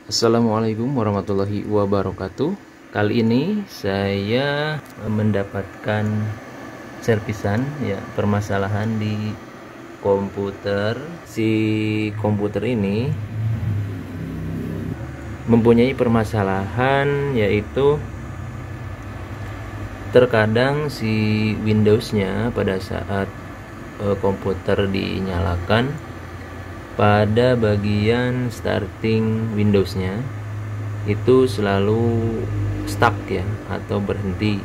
Assalamualaikum warahmatullahi wabarakatuh. Kali ini saya mendapatkan servisan ya, permasalahan di komputer. Si komputer ini mempunyai permasalahan, yaitu terkadang si Windows-nya pada saat komputer dinyalakan, pada bagian starting Windows-nya itu selalu stuck ya, atau berhenti.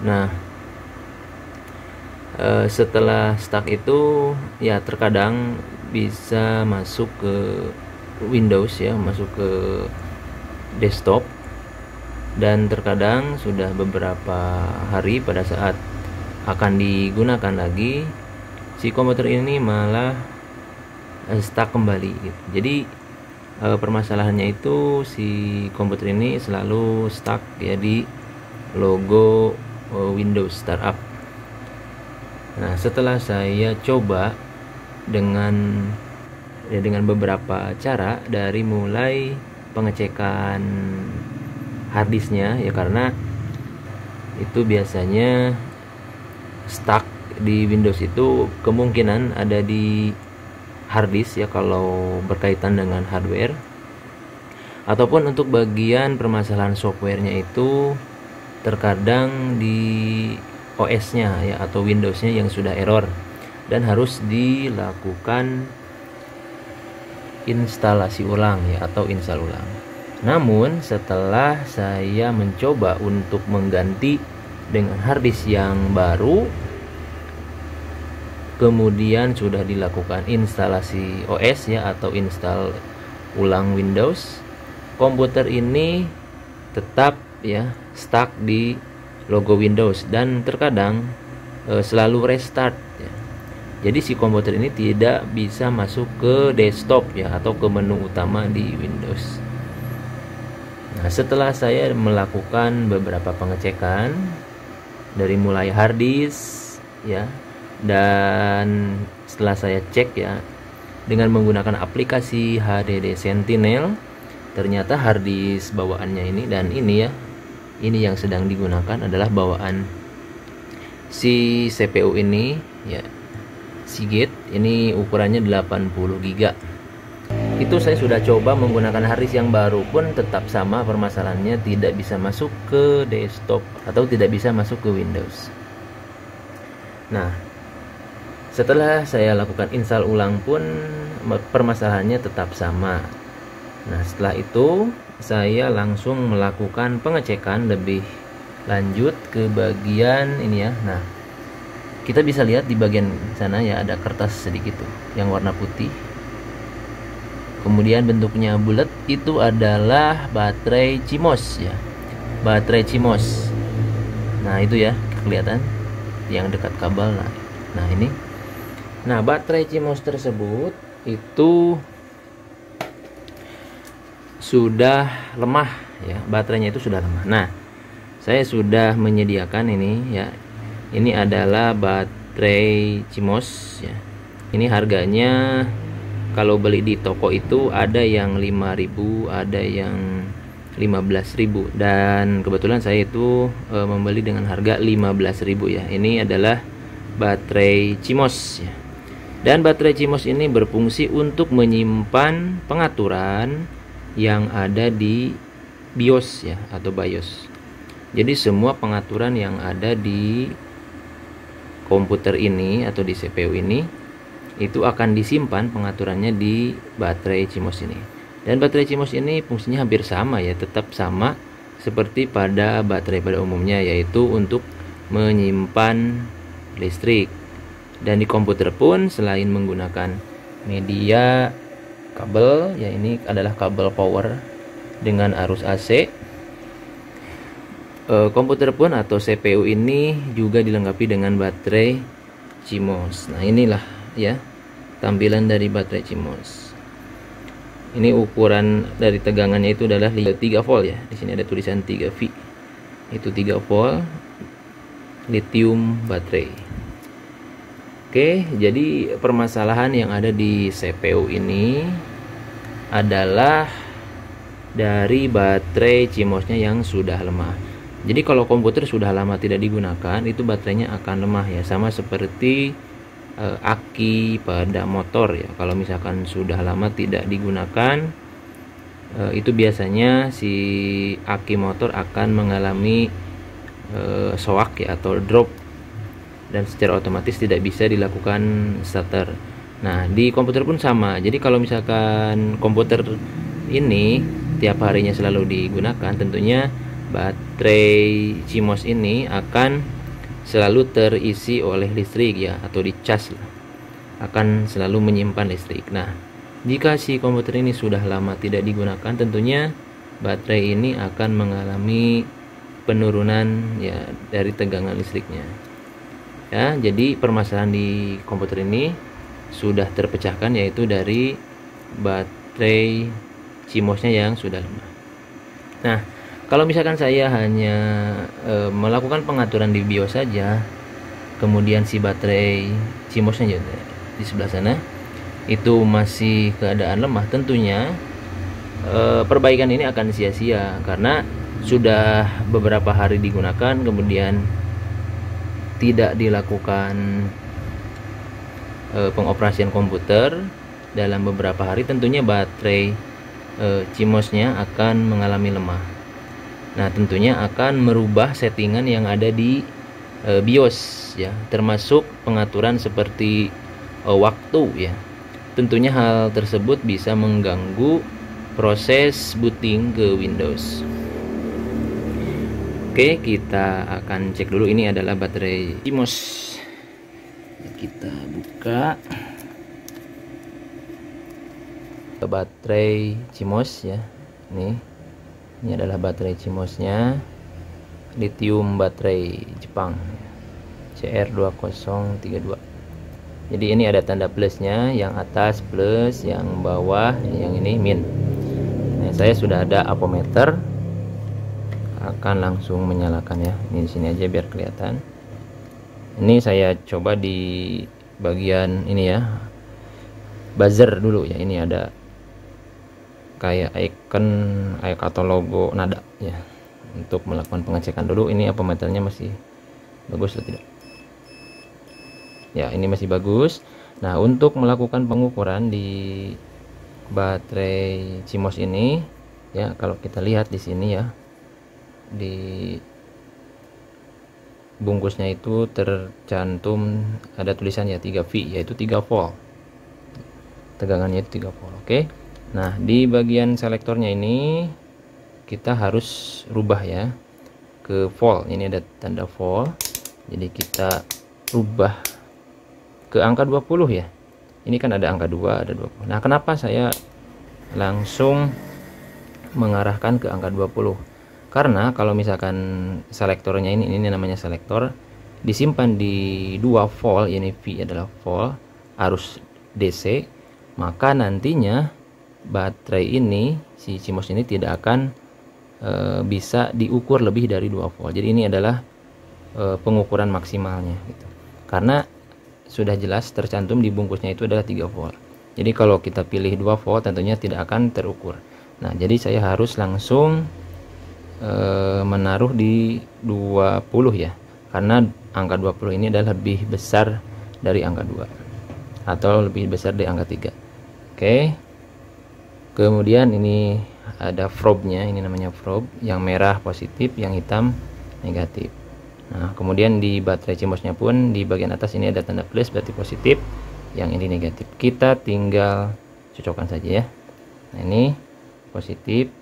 Nah, setelah stuck itu ya terkadang bisa masuk ke Windows ya, masuk ke desktop, dan terkadang sudah beberapa hari pada saat akan digunakan lagi, si komputer ini malah stuck kembali gitu. Jadi permasalahannya itu si komputer ini selalu stuck ya di logo Windows Startup. Nah, setelah saya coba dengan beberapa cara, dari mulai pengecekan harddisknya ya, karena itu biasanya stuck di Windows itu kemungkinan ada di harddisk ya kalau berkaitan dengan hardware, ataupun untuk bagian permasalahan softwarenya itu terkadang di OS-nya ya, atau Windows-nya yang sudah error dan harus dilakukan instalasi ulang ya, atau install ulang. Namun setelah saya mencoba untuk mengganti dengan harddisk yang baru, kemudian sudah dilakukan instalasi OS ya, atau install ulang Windows, komputer ini tetap ya stuck di logo Windows dan terkadang selalu restart ya. Jadi si komputer ini tidak bisa masuk ke desktop ya, atau ke menu utama di Windows. Nah, setelah saya melakukan beberapa pengecekan dari mulai harddisk ya, dan setelah saya cek ya dengan menggunakan aplikasi HDD Sentinel, ternyata harddisk bawaannya ini, dan ini ya, ini yang sedang digunakan adalah bawaan si CPU ini ya, Seagate. Ini ukurannya 80 GB. Itu saya sudah coba menggunakan harddisk yang baru pun tetap sama permasalahannya, tidak bisa masuk ke desktop atau tidak bisa masuk ke Windows. Nah, setelah saya lakukan install ulang pun permasalahannya tetap sama. Nah, setelah itu saya langsung melakukan pengecekan lebih lanjut ke bagian ini ya. Nah, kita bisa lihat di bagian sana ya, ada kertas sedikit tuh yang warna putih. Kemudian bentuknya bulat, itu adalah baterai CMOS ya. Baterai CMOS. Nah, itu ya, kelihatan yang dekat kabel. Nah, ini. Nah, baterai CMOS tersebut itu sudah lemah ya, baterainya itu sudah lemah. Nah, saya sudah menyediakan ini ya. Ini adalah baterai CMOS ya. Ini harganya kalau beli di toko itu ada yang 5.000, ada yang 15.000, dan kebetulan saya itu membeli dengan harga 15.000 ya. Ini adalah baterai CMOS ya. Dan baterai CMOS ini berfungsi untuk menyimpan pengaturan yang ada di BIOS ya, atau BIOS. Jadi semua pengaturan yang ada di komputer ini atau di CPU ini itu akan disimpan pengaturannya di baterai CMOS ini. Dan baterai CMOS ini fungsinya hampir sama ya, tetap sama seperti pada baterai pada umumnya, yaitu untuk menyimpan listrik. Dan di komputer pun selain menggunakan media kabel ya, ini adalah kabel power dengan arus AC, komputer pun atau CPU ini juga dilengkapi dengan baterai CMOS. Nah, inilah ya tampilan dari baterai CMOS. Ini ukuran dari tegangannya itu adalah 3 volt ya. Di sini ada tulisan 3V. Itu 3 volt lithium baterai. Oke, jadi permasalahan yang ada di CPU ini adalah dari baterai CMOS-nya yang sudah lemah. Jadi kalau komputer sudah lama tidak digunakan, itu baterainya akan lemah ya, sama seperti aki pada motor ya. Kalau misalkan sudah lama tidak digunakan, itu biasanya si aki motor akan mengalami shock ya, atau drop, dan secara otomatis tidak bisa dilakukan starter. Nah, di komputer pun sama. Jadi kalau misalkan komputer ini tiap harinya selalu digunakan, tentunya baterai CMOS ini akan selalu terisi oleh listrik ya, atau dicas lah, akan selalu menyimpan listrik. Nah, jika si komputer ini sudah lama tidak digunakan, tentunya baterai ini akan mengalami penurunan ya dari tegangan listriknya ya. Jadi permasalahan di komputer ini sudah terpecahkan, yaitu dari baterai CMOS-nya yang sudah lemah. Nah, kalau misalkan saya hanya melakukan pengaturan di BIOS saja, kemudian si baterai CMOS-nya di sebelah sana itu masih keadaan lemah, tentunya perbaikan ini akan sia-sia karena sudah beberapa hari digunakan kemudian tidak dilakukan pengoperasian komputer dalam beberapa hari. Tentunya baterai CMOS-nya akan mengalami lemah. Nah, tentunya akan merubah settingan yang ada di BIOS ya, termasuk pengaturan seperti waktu ya. Tentunya hal tersebut bisa mengganggu proses booting ke Windows. Oke, kita akan cek dulu. Ini adalah baterai CMOS. Kita buka baterai CMOS ya. Ini adalah baterai CMOS-nya, lithium baterai Jepang CR2032. Jadi ini ada tanda plusnya, yang atas plus, yang bawah, yang ini min. Nah, saya sudah ada apometer, akan langsung menyalakan ya. Ini di sini aja biar kelihatan. Ini saya coba di bagian ini ya, buzzer dulu ya. Ini ada kayak icon atau logo nada ya, untuk melakukan pengecekan dulu. Ini apometernya masih bagus atau tidak ya, ini masih bagus. Nah, untuk melakukan pengukuran di baterai CMOS ini ya, kalau kita lihat di sini ya, di bungkusnya itu tercantum ada tulisan ya 3V, yaitu 3 volt, tegangannya itu 3 volt. Oke. Nah, di bagian selektornya ini kita harus rubah ya ke volt. Ini ada tanda volt, jadi kita rubah ke angka 20 ya. Ini kan ada angka 2, ada 20. Nah, kenapa saya langsung mengarahkan ke angka 20? Karena kalau misalkan selektornya ini namanya selektor, disimpan di 2 volt, ini V adalah volt, arus DC, maka nantinya baterai ini, si CMOS ini tidak akan bisa diukur lebih dari 2 volt. Jadi ini adalah pengukuran maksimalnya gitu. Karena sudah jelas tercantum di bungkusnya itu adalah 3 volt. Jadi kalau kita pilih 2 volt tentunya tidak akan terukur. Nah, jadi saya harus langsung menaruh di 20 ya. Karena angka 20 ini adalah lebih besar dari angka 2 atau lebih besar dari angka 3. Oke. Kemudian ini ada probe-nya, ini namanya probe, yang merah positif, yang hitam negatif. Nah, kemudian di baterai CMOS-nya pun di bagian atas ini ada tanda plus, berarti positif, yang ini negatif. Kita tinggal cocokkan saja ya. Nah, ini positif.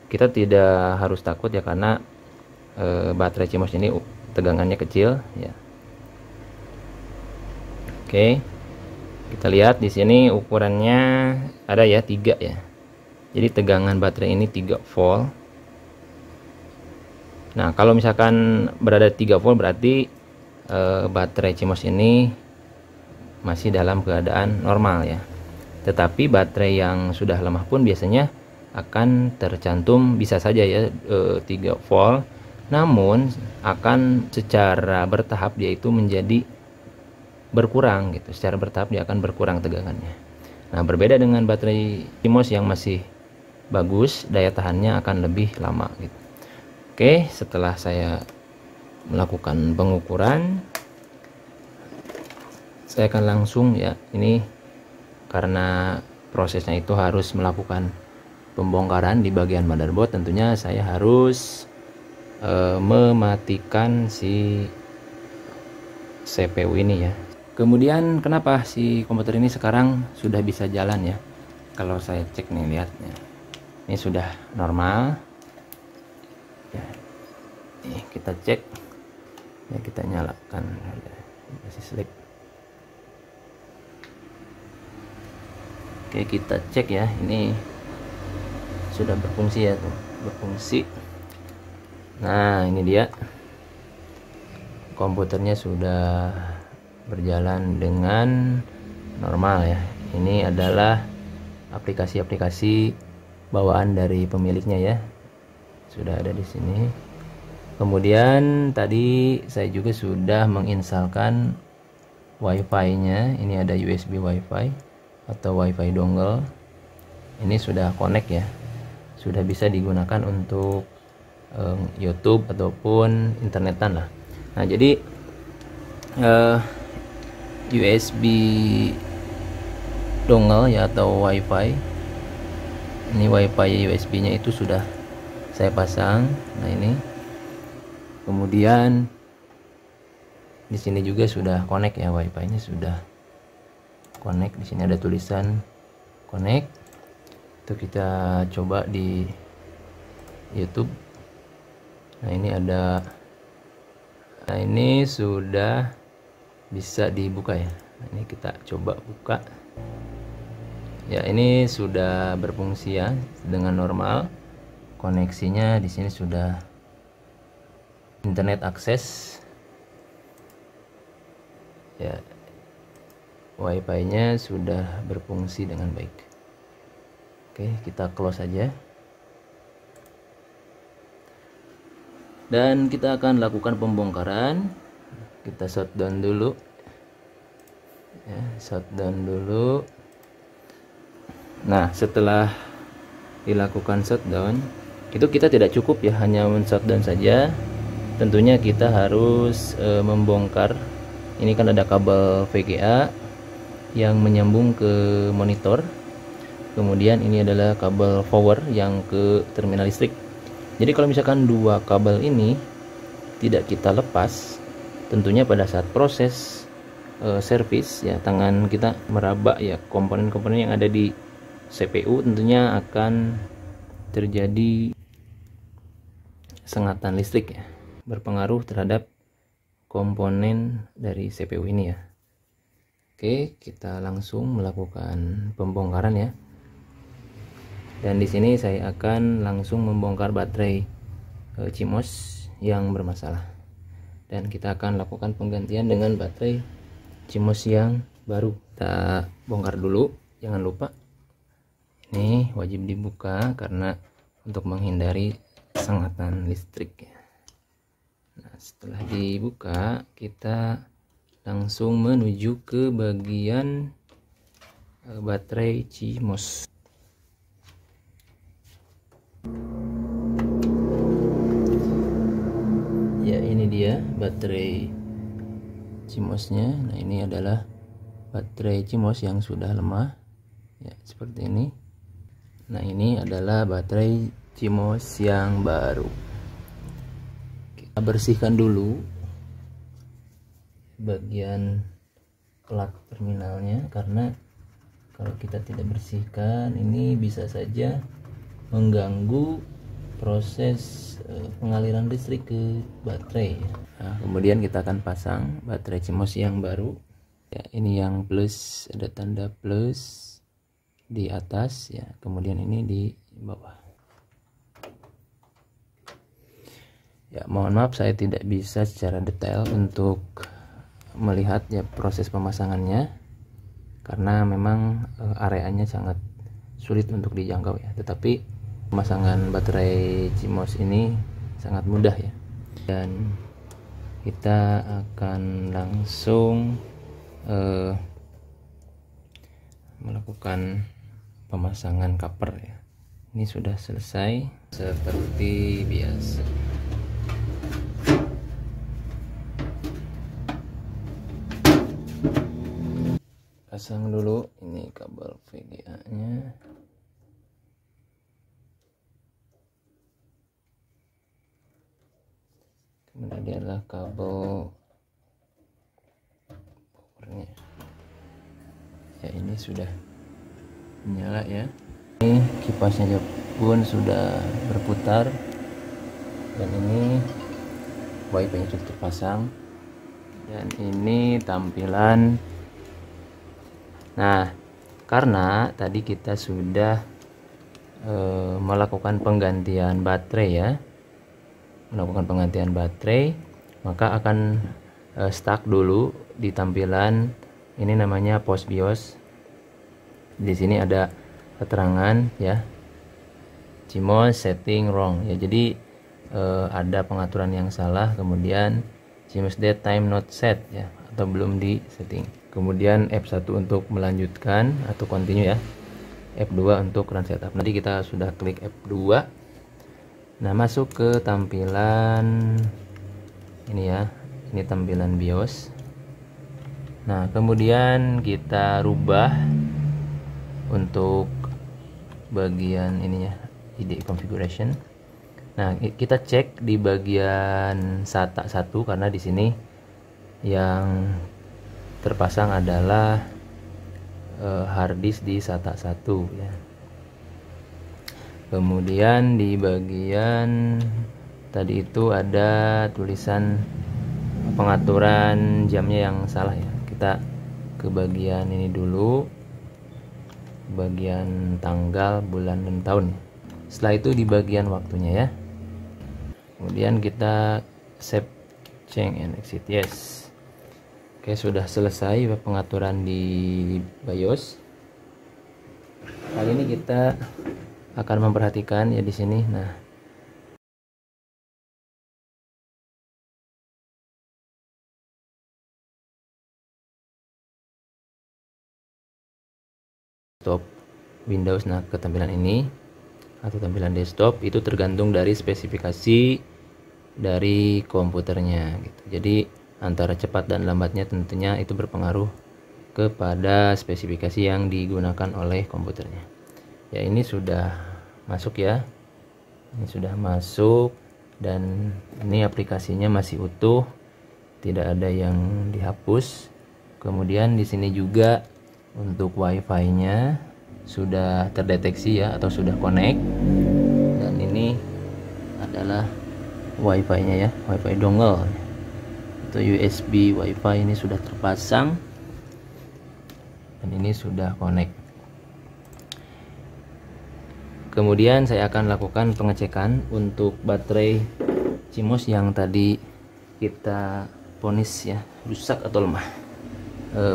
Kita tidak harus takut ya, karena baterai CMOS ini tegangannya kecil ya. Oke. Kita lihat di sini ukurannya ada ya 3 ya. Jadi tegangan baterai ini 3 volt. Nah, kalau misalkan berada 3 volt berarti baterai CMOS ini masih dalam keadaan normal ya. Tetapi baterai yang sudah lemah pun biasanya akan tercantum bisa saja ya 3 volt. Namun akan secara bertahap dia itu menjadi berkurang gitu. Secara bertahap dia akan berkurang tegangannya. Nah, berbeda dengan baterai CMOS yang masih bagus, daya tahannya akan lebih lama gitu. Oke, setelah saya melakukan pengukuran, saya akan langsung ya, ini karena prosesnya itu harus melakukan pembongkaran di bagian motherboard, tentunya saya harus mematikan si CPU ini ya. Kemudian kenapa si komputer ini sekarang sudah bisa jalan ya? Kalau saya cek nih, lihat ya, ini sudah normal ya. Nih kita cek ya, kita nyalakan ya, masih sleep. Oke, kita cek ya, ini sudah berfungsi ya tuh, berfungsi. Nah, ini dia, komputernya sudah berjalan dengan normal ya. Ini adalah aplikasi-aplikasi bawaan dari pemiliknya ya, sudah ada di sini. Kemudian tadi saya juga sudah menginstalkan WiFi-nya. Ini ada USB WiFi atau WiFi dongle. Ini sudah connect ya, sudah bisa digunakan untuk YouTube ataupun internetan lah. Nah, jadi USB dongle ya atau WiFi, ini WiFi USB nya itu sudah saya pasang. Nah, ini kemudian di sini juga sudah connect ya, WiFi nya sudah connect. Di sini ada tulisan connect. Itu kita coba di YouTube. Nah, ini ada, nah ini sudah bisa dibuka ya. Nah, ini kita coba buka ya, ini sudah berfungsi ya dengan normal. Koneksinya di sini sudah internet akses ya, WiFi nya sudah berfungsi dengan baik. Oke, kita close aja. Dan kita akan lakukan pembongkaran. Kita shutdown dulu ya, shutdown dulu. Nah, setelah dilakukan shutdown, itu kita tidak cukup ya hanya men-shutdown saja. Tentunya kita harus membongkar. Ini kan ada kabel VGA yang menyambung ke monitor. Kemudian ini adalah kabel power yang ke terminal listrik. Jadi kalau misalkan dua kabel ini tidak kita lepas, tentunya pada saat proses servis ya, tangan kita meraba ya komponen-komponen yang ada di CPU, tentunya akan terjadi sengatan listrik ya, berpengaruh terhadap komponen dari CPU ini ya. Oke, kita langsung melakukan pembongkaran ya. Dan di sini saya akan langsung membongkar baterai CMOS yang bermasalah. Dan kita akan lakukan penggantian dengan baterai CMOS yang baru. Kita bongkar dulu, jangan lupa. Ini wajib dibuka karena untuk menghindari sengatan listrik. Nah, setelah dibuka, kita langsung menuju ke bagian baterai CMOS. Ya, ini dia baterai CMOS-nya. Nah, ini adalah baterai CMOS yang sudah lemah ya, seperti ini. Nah, ini adalah baterai CMOS yang baru. Kita bersihkan dulu bagian plat terminalnya, karena kalau kita tidak bersihkan ini bisa saja mengganggu proses pengaliran listrik ke baterai. Nah, kemudian kita akan pasang baterai CMOS yang baru ya. Ini yang plus, ada tanda plus di atas ya, kemudian ini di bawah ya. Mohon maaf saya tidak bisa secara detail untuk melihat ya proses pemasangannya, karena memang areanya sangat sulit untuk dijangkau ya. Tetapi pemasangan baterai CMOS ini sangat mudah ya, dan kita akan langsung melakukan pemasangan cover ya. Ini sudah selesai seperti biasa. Pasang dulu ini kabel VGA nya. Kemudian ini adalah kabel powernya. Ya, ini sudah menyala ya. Ini kipasnya pun sudah berputar, dan ini wifi nya sudah terpasang, dan ini tampilan. Nah, karena tadi kita sudah melakukan penggantian baterai maka akan stuck dulu di tampilan ini, namanya post BIOS. Di sini ada keterangan ya, CMOS setting wrong ya. Jadi ada pengaturan yang salah, kemudian CMOS date time not set ya, atau belum di setting. Kemudian F1 untuk melanjutkan atau continue ya, F2 untuk run setup. Nanti kita sudah klik F2. Nah, masuk ke tampilan ini ya, ini tampilan BIOS. Nah, kemudian kita rubah untuk bagian ininya, ID configuration. Nah, kita cek di bagian SATA 1 karena di sini yang terpasang adalah harddisk di SATA 1 ya. Kemudian di bagian tadi itu ada tulisan pengaturan jamnya yang salah ya. Kita ke bagian ini dulu, bagian tanggal, bulan, dan tahun. Setelah itu di bagian waktunya ya. Kemudian kita save, change, and exit. Yes. Oke, sudah selesai pengaturan di BIOS. Kali ini kita akan memperhatikan ya di sini. Nah, desktop Windows. Nah, ke tampilan ini atau tampilan desktop itu tergantung dari spesifikasi dari komputernya gitu. Jadi antara cepat dan lambatnya tentunya itu berpengaruh kepada spesifikasi yang digunakan oleh komputernya. Ya, ini sudah masuk ya. Ini sudah masuk, dan ini aplikasinya masih utuh, tidak ada yang dihapus. Kemudian di sini juga untuk wifi-nya sudah terdeteksi ya, atau sudah connect. Dan ini adalah wifi-nya ya, wifi dongle atau USB wifi, ini sudah terpasang dan ini sudah connect. Kemudian saya akan lakukan pengecekan untuk baterai CMOS yang tadi kita vonis ya rusak atau lemah.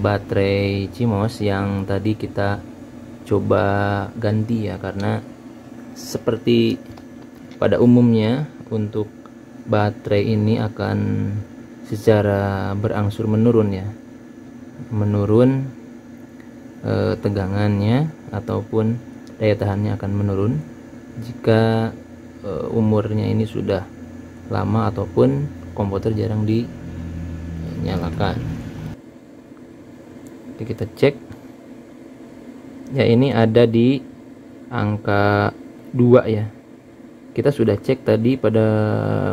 Baterai CMOS yang tadi kita coba ganti ya, karena seperti pada umumnya untuk baterai ini akan secara berangsur menurun ya, menurun tegangannya ataupun daya tahannya akan menurun jika umurnya ini sudah lama ataupun komputer jarang dinyalakan. Jadi kita cek ya, ini ada di angka 2 ya. Kita sudah cek tadi pada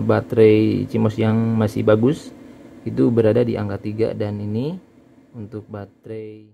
baterai CMOS yang masih bagus itu berada di angka 3, dan ini untuk baterai